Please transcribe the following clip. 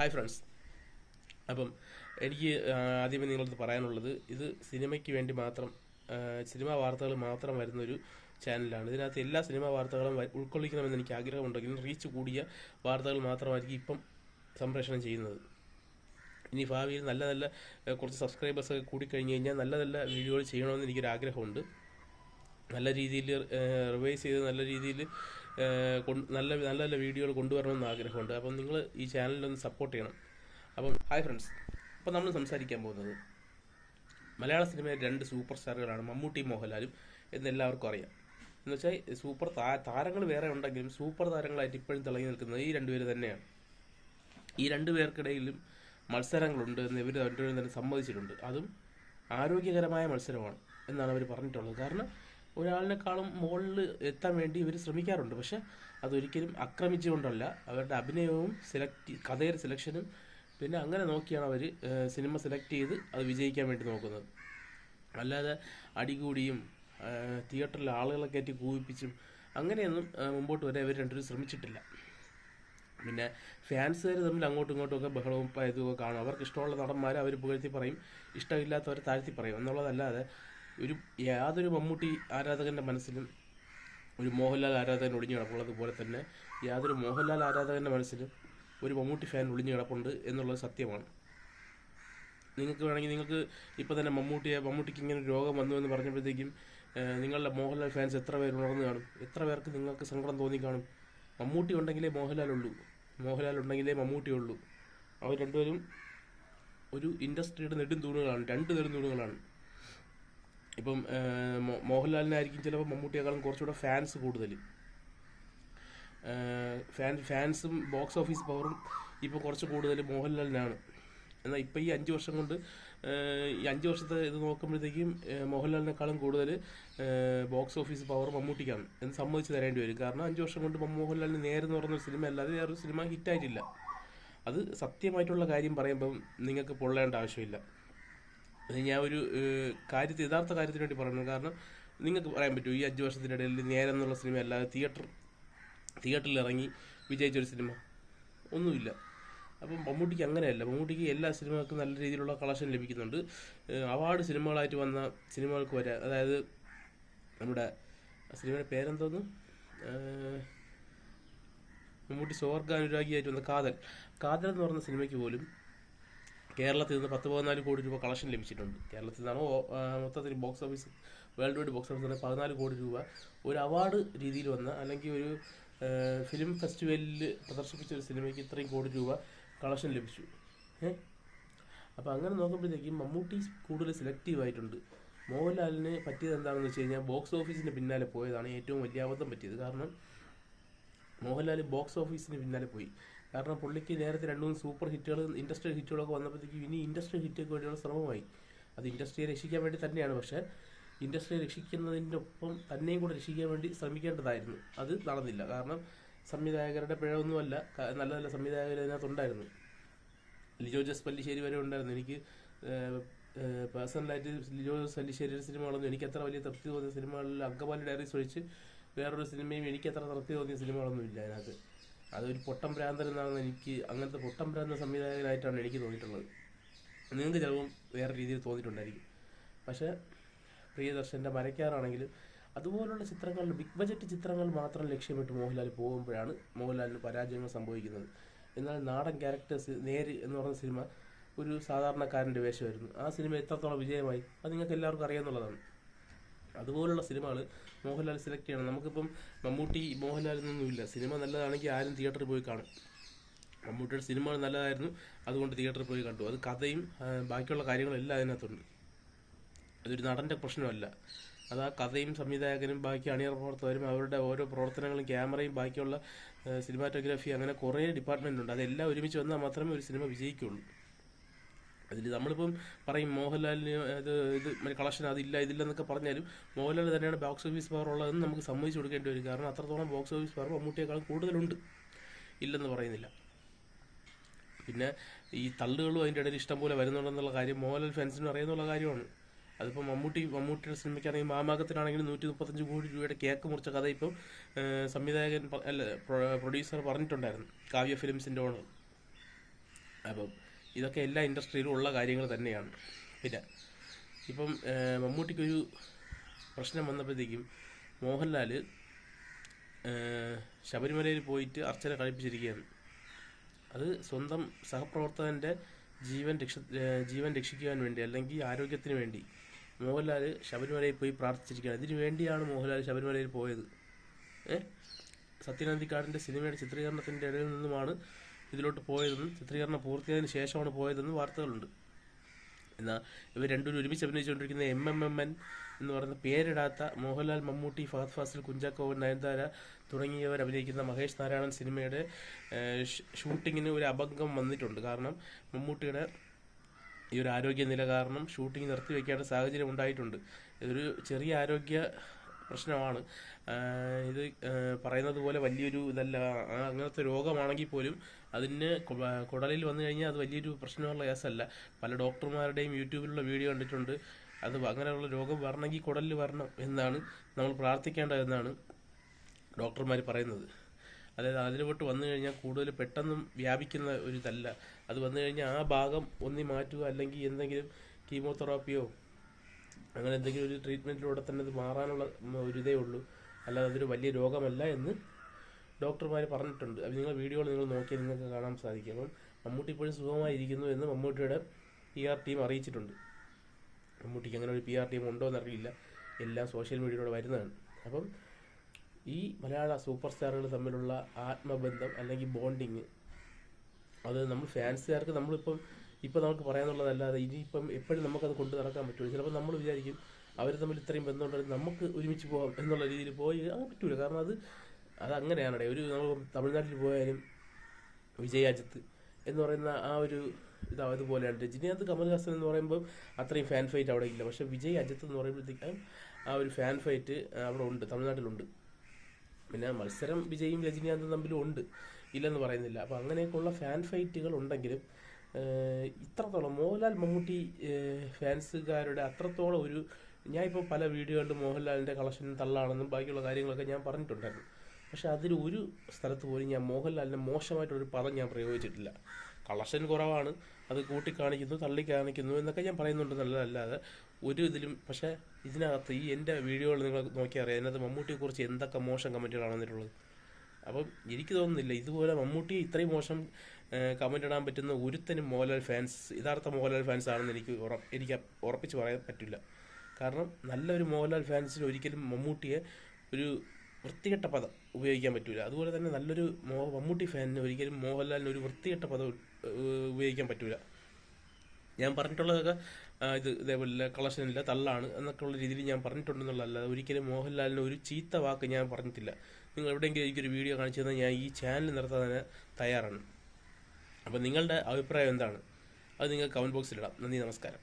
Hi friends. അപ്പം എനിക്ക് ആദ്യമേ നിങ്ങളടുത്ത് പറയാനുള്ളത്, ഇത് സിനിമയ്ക്ക് വേണ്ടി മാത്രം, സിനിമാ വാർത്തകൾ മാത്രം വരുന്നൊരു ചാനലാണ്. ഇതിനകത്ത് എല്ലാ സിനിമാ വാർത്തകളും ഉൾക്കൊള്ളിക്കണമെന്ന് എനിക്ക് ആഗ്രഹമുണ്ടെങ്കിലും റീച്ച് കൂടിയ വാർത്തകൾ മാത്രമായിരിക്കും ഇപ്പം സംപ്രേഷണം ചെയ്യുന്നത്. ഇനി ഭാവിയിൽ നല്ല നല്ല കുറച്ച് സബ്സ്ക്രൈബേഴ്സൊക്കെ കൂടിക്കഴിഞ്ഞ് കഴിഞ്ഞാൽ നല്ല നല്ല വീഡിയോകൾ ചെയ്യണമെന്ന് എനിക്കൊരാഗ്രഹമുണ്ട്. നല്ല രീതിയിൽ റിവൈസ് ചെയ്ത് നല്ല രീതിയിൽ നല്ല നല്ല വീഡിയോകൾ കൊണ്ടുവരണമെന്ന് ആഗ്രഹമുണ്ട്. അപ്പം നിങ്ങൾ ഈ ചാനലിലൊന്ന് സപ്പോർട്ട് ചെയ്യണം. അപ്പം ഹായ് ഫ്രണ്ട്സ്. അപ്പം നമ്മൾ സംസാരിക്കാൻ പോകുന്നത് മലയാള സിനിമയിലെ രണ്ട് സൂപ്പർ സ്റ്റാറുകളാണ് മമ്മൂട്ടിയും മോഹൻലാലും എന്നെല്ലാവർക്കും അറിയാം. എന്ന് വെച്ചാൽ സൂപ്പർ താരങ്ങൾ വേറെ ഉണ്ടെങ്കിലും സൂപ്പർ താരങ്ങളായിട്ട് ഇപ്പോഴും തിളങ്ങി നിൽക്കുന്നത് ഈ രണ്ടുപേര് തന്നെയാണ്. ഈ രണ്ടു പേർക്കിടയിലും മത്സരങ്ങളുണ്ട് എന്ന് ഇവർ രണ്ടുപേരും തന്നെ സമ്മതിച്ചിട്ടുണ്ട്. അതും ആരോഗ്യകരമായ മത്സരമാണ് എന്നാണ് അവർ പറഞ്ഞിട്ടുള്ളത്. കാരണം ഒരാളിനേക്കാളും മുകളിൽ എത്താൻ വേണ്ടി ഇവർ ശ്രമിക്കാറുണ്ട്. പക്ഷെ അതൊരിക്കലും ആക്രമിച്ചുകൊണ്ടല്ല, അവരുടെ അഭിനയവും കഥയുടെ സെലക്ഷനും പിന്നെ അങ്ങനെ നോക്കിയാണ് അവർ സിനിമ സെലക്ട് ചെയ്ത് അത് വിജയിക്കാൻ വേണ്ടി നോക്കുന്നത്. അല്ലാതെ അടികൂടിയും തിയേറ്ററിൽ ആളുകളെ കയറ്റി കൂവിപ്പിച്ചും അങ്ങനെയൊന്നും മുമ്പോട്ട് വരെ ഇവർ രണ്ടുപേരും ശ്രമിച്ചിട്ടില്ല. പിന്നെ ഫാൻസുകാർ തമ്മിൽ അങ്ങോട്ടും ഇങ്ങോട്ടും ഒക്കെ ബഹളവും ഇതൊക്കെ കാണും. അവർക്ക് ഇഷ്ടമുള്ള നടന്മാരെ അവർ പുകഴ്ത്തി പറയും, ഇഷ്ടമില്ലാത്തവരെ താഴ്ത്തി പറയും എന്നുള്ളതല്ലാതെ യാതൊരു മമ്മൂട്ടി ആരാധകൻ്റെ മനസ്സിലും ഒരു മോഹൻലാൽ ആരാധകൻ ഒളിഞ്ഞു കിടപ്പുള്ളതുപോലെ തന്നെ യാതൊരു മോഹൻലാൽ ആരാധകൻ്റെ മനസ്സിലും ഒരു മമ്മൂട്ടി ഫാൻ ഒളിഞ്ഞു കിടപ്പുണ്ട് എന്നുള്ളത് സത്യമാണ്. നിങ്ങൾക്ക് വേണമെങ്കിൽ നിങ്ങൾക്ക് ഇപ്പോൾ തന്നെ മമ്മൂട്ടിക്ക് ഇങ്ങനെ ഒരു രോഗം വന്നു എന്ന് പറഞ്ഞപ്പോഴത്തേക്കും നിങ്ങളുടെ മോഹൻലാൽ ഫാൻസ് എത്ര പേര് ഉണർന്നു കാണും? എത്ര പേർക്ക് നിങ്ങൾക്ക് സങ്കടം തോന്നി കാണും? മമ്മൂട്ടി ഉണ്ടെങ്കിലേ മോഹൻലാൽ ഉള്ളൂ, മോഹൻലാൽ ഉണ്ടെങ്കിലേ മമ്മൂട്ടി ഉള്ളൂ. അവർ രണ്ടുപേരും ഒരു ഇൻഡസ്ട്രിയുടെ നെടുംതൂണുകളാണ്, രണ്ട് നെടുംതൂണുകളാണ്. ഇപ്പം മോഹൻലാലിനായിരിക്കും ചിലപ്പോൾ മമ്മൂട്ടിയെക്കാളും കുറച്ചുകൂടെ ഫാൻസ് കൂടുതൽ. ഫാൻസും ബോക്സ് ഓഫീസ് പവറും ഇപ്പോൾ കുറച്ച് കൂടുതൽ മോഹൻലാലിനാണ്. എന്നാൽ ഇപ്പം ഈ 5 വർഷം കൊണ്ട് ഈ 5 വർഷത്തെ ഇത് നോക്കുമ്പോഴത്തേക്കും മോഹൻലാലിനേക്കാളും കൂടുതൽ ബോക്സ് ഓഫീസ് പവർ മമ്മൂട്ടിക്കാണ് എന്ന് സമ്മതിച്ച് തരേണ്ടി വരും. കാരണം 5 വർഷം കൊണ്ട് മോഹൻലാലിന് നേരെന്ന് പറഞ്ഞൊരു സിനിമ അല്ലാതെ വേറൊരു സിനിമ ഹിറ്റായിട്ടില്ല. അത് സത്യമായിട്ടുള്ള കാര്യം പറയുമ്പം നിങ്ങൾക്ക് പൊള്ളേണ്ട ആവശ്യമില്ല. ഞാൻ ഒരു യഥാർത്ഥ കാര്യത്തിന് വേണ്ടി പറയുന്നത്. കാരണം നിങ്ങൾക്ക് പറയാൻ പറ്റുമോ ഈ 5 വർഷത്തിനിടയിൽ നേരെന്നുള്ള സിനിമ അല്ലാതെ തിയേറ്ററിൽ ഇറങ്ങി വിജയിച്ചൊരു സിനിമ? ഒന്നുമില്ല. അപ്പം മമ്മൂട്ടിക്ക് അങ്ങനെയല്ല. മമ്മൂട്ടിക്ക് എല്ലാ സിനിമകൾക്കും നല്ല രീതിയിലുള്ള കളക്ഷൻ ലഭിക്കുന്നുണ്ട്. അവാർഡ് സിനിമകളായിട്ട് വന്ന സിനിമകൾക്ക് വരെ, അതായത് നമ്മുടെ സിനിമയുടെ പേരെന്തോന്നു, മമ്മൂട്ടി സ്വർഗാനുരാഗിയായിട്ട് വന്ന കാതൽ എന്ന് പറഞ്ഞ സിനിമയ്ക്ക് പോലും കേരളത്തിൽ നിന്ന് 14 കോടി രൂപ കളക്ഷൻ ലഭിച്ചിട്ടുണ്ട്. കേരളത്തിൽ നിന്നാണോ മൊത്തത്തിൽ box office world wide box office 14 കോടി രൂപ ഒരു അവാർഡ് രീതിയിൽ വന്ന, അല്ലെങ്കിൽ ഒരു ഫിലിം ഫെസ്റ്റിവലിൽ പ്രദർശിപ്പിച്ച ഒരു സിനിമയ്ക്ക് ഇത്രയും കോടി രൂപ കളക്ഷൻ ലഭിച്ചു. അപ്പോൾ അങ്ങനെ നോക്കുമ്പോഴത്തേക്കും മമ്മൂട്ടി കൂടുതൽ സെലക്റ്റീവ് ആയിട്ടുണ്ട്. മോഹൻലാലിന് പറ്റിയത് എന്താണെന്ന് വെച്ച് കഴിഞ്ഞാൽ ബോക്സ് ഓഫീസിന് പിന്നാലെ പോയതാണ് ഏറ്റവും വലിയ അബദ്ധം പറ്റിയത്. കാരണം മോഹൻലാൽ ബോക്സ് ഓഫീസിന് പിന്നാലെ പോയി. കാരണം പുള്ളിക്ക് നേരത്തെ 2-3 സൂപ്പർ ഹിറ്റുകൾ, ഇൻഡസ്ട്രിയൽ ഹിറ്റുകളൊക്കെ വന്നപ്പോഴത്തേക്കും ഇനി ഇൻഡസ്ട്രിയൽ ഹിറ്റുകൾക്ക് വേണ്ടിയുള്ള ശ്രമമായി. അത് ഇൻഡസ്ട്രിയെ രക്ഷിക്കാൻ വേണ്ടി തന്നെയാണ്. പക്ഷേ ഇൻഡസ്ട്രിയെ രക്ഷിക്കുന്നതിൻ്റെ ഒപ്പം തന്നെയും കൂടെ രക്ഷിക്കാൻ വേണ്ടി ശ്രമിക്കേണ്ടതായിരുന്നു. അത് നടന്നില്ല. കാരണം സംവിധായകരുടെ പിഴവൊന്നുമല്ല, നല്ല നല്ല സംവിധായകർ അതിനകത്തുണ്ടായിരുന്നു. ലിജോ ജോസ് പല്ലിശ്ശേരി വരെ ഉണ്ടായിരുന്നു. എനിക്ക് പേഴ്സണലായിട്ട് ലിജോ ജോസ് പല്ലിശ്ശേരിയുടെ സിനിമകളൊന്നും എനിക്ക് അത്ര വലിയ തൃപ്തി തോന്നിയ സിനിമകളിൽ അങ്കമാലി ഡയറീസ് ഒഴിച്ച് വേറൊരു സിനിമയും എനിക്ക് അത്ര തൃപ്തി തോന്നിയ സിനിമകളൊന്നും ഇല്ല അതിനകത്ത്. അതൊരു പൊട്ടം ഭ്രാന്തൻ എന്നാണ് അങ്ങനത്തെ പൊട്ടം ഭ്രാന്തൻ സംവിധായകനായിട്ടാണ് എനിക്ക് തോന്നിയിട്ടുള്ളത്. നിങ്ങൾക്ക് ചിലപ്പം വേറെ രീതിയിൽ തോന്നിയിട്ടുണ്ടായിരിക്കും. പക്ഷേ പ്രിയദർശൻ്റെ മരയ്ക്കാറാണെങ്കിലും അതുപോലുള്ള ചിത്രങ്ങൾ, ബിഗ് ബജറ്റ് ചിത്രങ്ങൾ മാത്രം ലക്ഷ്യമിട്ട് മോഹൻലാൽ പോകുമ്പോഴാണ് മോഹൻലാലിന് പരാജയങ്ങൾ സംഭവിക്കുന്നത്. എന്നാൽ നാടൻ ക്യാരക്ടേഴ്സ്, നേര് എന്ന് പറഞ്ഞ സിനിമ ഒരു സാധാരണക്കാരൻ്റെ വേഷമായിരുന്നു. ആ സിനിമ എത്രത്തോളം വിജയമായി അത് നിങ്ങൾക്ക് എല്ലാവർക്കും അറിയാമെന്നുള്ളതാണ്. അതുപോലുള്ള സിനിമകൾ മോഹൻലാൽ സെലക്ട് ചെയ്യണം. നമുക്കിപ്പം മമ്മൂട്ടി മോഹൻലാലിനൊന്നുമില്ല. സിനിമ നല്ലതാണെങ്കിൽ ആരും തിയേറ്ററിൽ പോയി കാണും. മമ്മൂട്ടിയുടെ സിനിമകൾ നല്ലതായിരുന്നു, അതുകൊണ്ട് തിയേറ്ററിൽ പോയി കണ്ടു. അത് കഥയും ബാക്കിയുള്ള കാര്യങ്ങളെല്ലാം അതിനകത്തുണ്ട്. അതൊരു നടൻ്റെ പ്രശ്നമല്ല. അത് ആ കഥയും സംവിധായകനും ബാക്കി അണിയറ പ്രവർത്തകരും അവരുടെ ഓരോ പ്രവർത്തനങ്ങളും ക്യാമറയും ബാക്കിയുള്ള സിനിമാറ്റോഗ്രാഫി, അങ്ങനെ കുറേ ഡിപ്പാർട്ട്മെൻ്റ് ഉണ്ട്. അതെല്ലാം ഒരുമിച്ച് വന്നാൽ മാത്രമേ ഒരു സിനിമ വിജയിക്കുള്ളൂ. അതിൽ നമ്മളിപ്പം പറയും മോഹൻലാലിന് ഇത് കളക്ഷൻ ഇതില്ലെന്നൊക്കെ പറഞ്ഞാലും മോഹൻലാൽ തന്നെയാണ് ബോക്സ് ഓഫീസ് പവർ ഉള്ളതെന്ന് നമുക്ക് സമ്മതിച്ചു കൊടുക്കേണ്ടി വരും. കാരണം അത്രത്തോളം ബോക്സ് ഓഫീസ് പവർ മമ്മൂട്ടിയേക്കാളും കൂടുതലുണ്ട്, ഇല്ലെന്ന് പറയുന്നില്ല. പിന്നെ ഈ തള്ളുകളും അതിൻ്റെ ഇടയിൽ ഇഷ്ടം പോലെ വരുന്നുണ്ടെന്നുള്ള കാര്യം മോഹൻലാൽ ഫാൻസിനും അറിയുന്നുള്ള കാര്യമാണ്. അതിപ്പോൾ മമ്മൂട്ടിയുടെ സിനിമയ്ക്കാണെങ്കിൽ മാമാകത്തിനാണെങ്കിലും 135 കോടി രൂപയുടെ കേക്ക് മുറിച്ച കഥ ഇപ്പം പ്രൊഡ്യൂസർ പറഞ്ഞിട്ടുണ്ടായിരുന്നു, കാവ്യ ഫിലിംസിൻ്റെ ഓണർ. അപ്പം ഇതൊക്കെ എല്ലാ ഇൻഡസ്ട്രിയിലും ഉള്ള കാര്യങ്ങൾ തന്നെയാണ്. പിന്നെ ഇപ്പം മമ്മൂട്ടിക്കൊരു പ്രശ്നം വന്നപ്പോഴത്തേക്കും മോഹൻലാൽ ശബരിമലയിൽ പോയിട്ട് അർച്ചന കഴിപ്പിച്ചിരിക്കുകയാണ്. അത് സ്വന്തം സഹപ്രവർത്തകൻ്റെ ജീവൻ രക്ഷിക്കുവാൻ വേണ്ടി, അല്ലെങ്കിൽ ആരോഗ്യത്തിന് വേണ്ടി മോഹൻലാൽ ശബരിമലയിൽ പോയി പ്രാർത്ഥിച്ചിരിക്കുകയാണ്. ഇതിനു വേണ്ടിയാണ് മോഹൻലാൽ ശബരിമലയിൽ പോയത്. സത്യനന്ദിക്കാടിൻ്റെ സിനിമയുടെ ചിത്രീകരണത്തിൻ്റെ ഇടയിൽ നിന്നുമാണ് ഇതിലോട്ട് പോയതെന്നും ചിത്രീകരണം പൂർത്തിയായതിനു ശേഷമാണ് പോയതെന്നും വാർത്തകളുണ്ട്. എന്നാൽ ഇവർ രണ്ടുപേരും ഒരുമിച്ച് അഭിനയിച്ചുകൊണ്ടിരിക്കുന്ന MMMN എന്ന് പറയുന്ന പേരിടാത്ത മോഹൻലാൽ, മമ്മൂട്ടി, ഫഹദ് ഫാസിൽ, കുഞ്ചാക്കോ, നയൻതാര തുടങ്ങിയവർ അഭിനയിക്കുന്ന മഹേഷ് നാരായണൻ സിനിമയുടെ ഷൂട്ടിങ്ങിന് ഒരു അഭംഗം വന്നിട്ടുണ്ട്. കാരണം മമ്മൂട്ടിയുടെ ഈ ഒരു ആരോഗ്യനില കാരണം ഷൂട്ടിംഗ് നിർത്തിവെക്കേണ്ട സാഹചര്യം ഉണ്ടായിട്ടുണ്ട്. ഇതൊരു ചെറിയ ആരോഗ്യ പ്രശ്നമാണ്. ഇത് പറയുന്നത് പോലെ വലിയൊരു ഇതല്ല. അങ്ങനത്തെ രോഗമാണെങ്കിൽ പോലും അതിന് കുടലിൽ വന്നു കഴിഞ്ഞാൽ അത് വലിയൊരു പ്രശ്നമുള്ള കേസല്ല. പല ഡോക്ടർമാരുടെയും യൂട്യൂബിലുള്ള വീഡിയോ കണ്ടിട്ടുണ്ട്. അത് അങ്ങനെയുള്ള രോഗം വരണമെങ്കിൽ കുടലിൽ വരണം എന്നാണ് നമ്മൾ പ്രാർത്ഥിക്കേണ്ടതെന്നാണ് ഡോക്ടർമാർ പറയുന്നത്. അതായത് അതിലോട്ട് വന്നു കഴിഞ്ഞാൽ കൂടുതൽ പെട്ടെന്നും വ്യാപിക്കുന്ന ഒരു ഇതല്ല. അത് വന്നു കഴിഞ്ഞാൽ ആ ഭാഗം ഒന്നി മാറ്റുക, അല്ലെങ്കിൽ എന്തെങ്കിലും കീമോതെറാപ്പിയോ അങ്ങനെ എന്തെങ്കിലും ഒരു ട്രീറ്റ്മെൻറ്റിലൂടെ തന്നെ അത് മാറാനുള്ള ഒരു ഇതേ ഉള്ളൂ. അല്ലാതെ അതൊരു വലിയ രോഗമല്ല എന്ന് ഡോക്ടർമാർ പറഞ്ഞിട്ടുണ്ട്. അത് നിങ്ങൾ വീഡിയോകൾ നിങ്ങൾ നോക്കിയാൽ നിങ്ങൾക്ക് കാണാൻ സാധിക്കും. അപ്പം മമ്മൂട്ടി ഇപ്പോഴും സുഖമായിരിക്കുന്നു എന്ന് മമ്മൂട്ടിയുടെ PR ടീം അറിയിച്ചിട്ടുണ്ട്. മമ്മൂട്ടിക്ക് അങ്ങനെ ഒരു PR ടീം ഉണ്ടോ എന്നറിയില്ല. എല്ലാം സോഷ്യൽ മീഡിയയിലൂടെ വരുന്നതാണ്. അപ്പം ഈ മലയാള സൂപ്പർ സ്റ്റാറുകൾ തമ്മിലുള്ള ആത്മബന്ധം അല്ലെങ്കിൽ ബോണ്ടിങ്, അത് നമ്മൾ ഫാൻസുകാർക്ക് ഇപ്പം നമുക്ക് പറയാനുള്ളതല്ലാതെ ഇനിയിപ്പം എപ്പോഴും നമുക്കത് കൊണ്ട് നടക്കാൻ പറ്റുള്ളൂ. ചിലപ്പോൾ നമ്മൾ വിചാരിക്കും അവർ തമ്മിൽ ഇത്രയും ബന്ധമുണ്ടെങ്കിൽ നമുക്ക് ഒരുമിച്ച് പോകാം എന്നുള്ള രീതിയിൽ പോയി അത് പറ്റൂല. കാരണം അതങ്ങനെയാണ്. നമ്മൾ തമിഴ്നാട്ടിൽ പോയാലും വിജയ് അജിത്ത് എന്ന് പറയുന്ന ആ ഒരു അതുപോലെയാണ്. രജനികാന്ത്, കമൽഹാസൻ എന്ന് പറയുമ്പോൾ അത്രയും ഫാൻ ഫൈറ്റ് അവിടെ ഇല്ല. പക്ഷേ വിജയ് അജിത്ത് എന്ന് പറയുമ്പോഴത്തേക്കും ആ ഒരു ഫാൻ ഫൈറ്റ് അവിടെ ഉണ്ട്, തമിഴ്നാട്ടിലുണ്ട്. പിന്നെ മത്സരം വിജയും രജനികാന്തും തമ്മിലും ഉണ്ട്, ഇല്ലെന്ന് പറയുന്നില്ല. അപ്പോൾ അങ്ങനെയൊക്കെയുള്ള ഫാൻ ഫൈറ്റുകൾ ഉണ്ടെങ്കിലും ഇത്രത്തോളം മോഹൻലാൽ മമ്മൂട്ടി ഫാൻസുകാരുടെ അത്രത്തോളം ഞാനിപ്പോൾ പല വീഡിയോകളിലും മോഹൻലാലിൻ്റെ കളക്ഷൻ തള്ളാണെന്നും ബാക്കിയുള്ള കാര്യങ്ങളൊക്കെ ഞാൻ പറഞ്ഞിട്ടുണ്ടായിരുന്നു. പക്ഷെ ഒരു സ്ഥലത്ത് പോലും ഞാൻ മോഹൻലാലിനെ മോശമായിട്ടൊരു പദം ഞാൻ പ്രയോഗിച്ചിട്ടില്ല. കളക്ഷൻ കുറവാണ്, അത് കൂട്ടിക്കാണിക്കുന്നു, തള്ളിക്കാണിക്കുന്നു എന്നൊക്കെ ഞാൻ പറയുന്നുണ്ടെന്നല്ലാതെ ഒരു ഇതിലും. പക്ഷേ ഇതിനകത്ത് എൻ്റെ വീഡിയോകൾ നിങ്ങൾ നോക്കിയാൽ അറിയാം, അതിനകത്ത് മമ്മൂട്ടിയെക്കുറിച്ച് എന്തൊക്കെ മോശം കമൻറ്റുകളാണ് വന്നിട്ടുള്ളത്. അപ്പം എനിക്ക് തോന്നുന്നില്ല ഇതുപോലെ മമ്മൂട്ടിയെ ഇത്രയും മോശം കമൻ്റ് ഇടാൻ പറ്റുന്ന ഒരുത്തനും യഥാർത്ഥ മോഹൻലാൽ ഫാൻസ് ആണെന്ന് എനിക്ക് ഉറപ്പിച്ച് പറയാൻ പറ്റില്ല. കാരണം നല്ലൊരു മോഹൻലാൽ ഫാൻസിന് ഒരിക്കലും മമ്മൂട്ടിയെ ഒരു വൃത്തികെട്ട പദം ഉപയോഗിക്കാൻ പറ്റില്ല. അതുപോലെ തന്നെ നല്ലൊരു മമ്മൂട്ടി ഫാനിന് ഒരിക്കലും മോഹൻലാലിന് ഒരു വൃത്തികെട്ട പദം ഉപയോഗിക്കാൻ പറ്റില്ല. ഞാൻ പറഞ്ഞിട്ടുള്ളതൊക്കെ ഇതേപോലെ കളക്ഷനില്ല, തള്ളാണ് എന്നൊക്കെയുള്ള രീതിയിൽ ഞാൻ പറഞ്ഞിട്ടുണ്ടെന്നുള്ളതല്ലാതെ ഒരിക്കലും മോഹൻലാലിന് ഒരു ചീത്ത വാക്ക് ഞാൻ പറഞ്ഞിട്ടില്ല. നിങ്ങൾ എവിടെയെങ്കിലും എനിക്കൊരു വീഡിയോ കാണിച്ചു തന്നാൽ ഞാൻ ഈ ചാനൽ നിർത്താൻ തയ്യാറാണ്. അപ്പോൾ നിങ്ങളുടെ അഭിപ്രായം എന്താണ്? അത് നിങ്ങൾ കമൻറ്റ് ബോക്സിലിടാം. നന്ദി, നമസ്കാരം.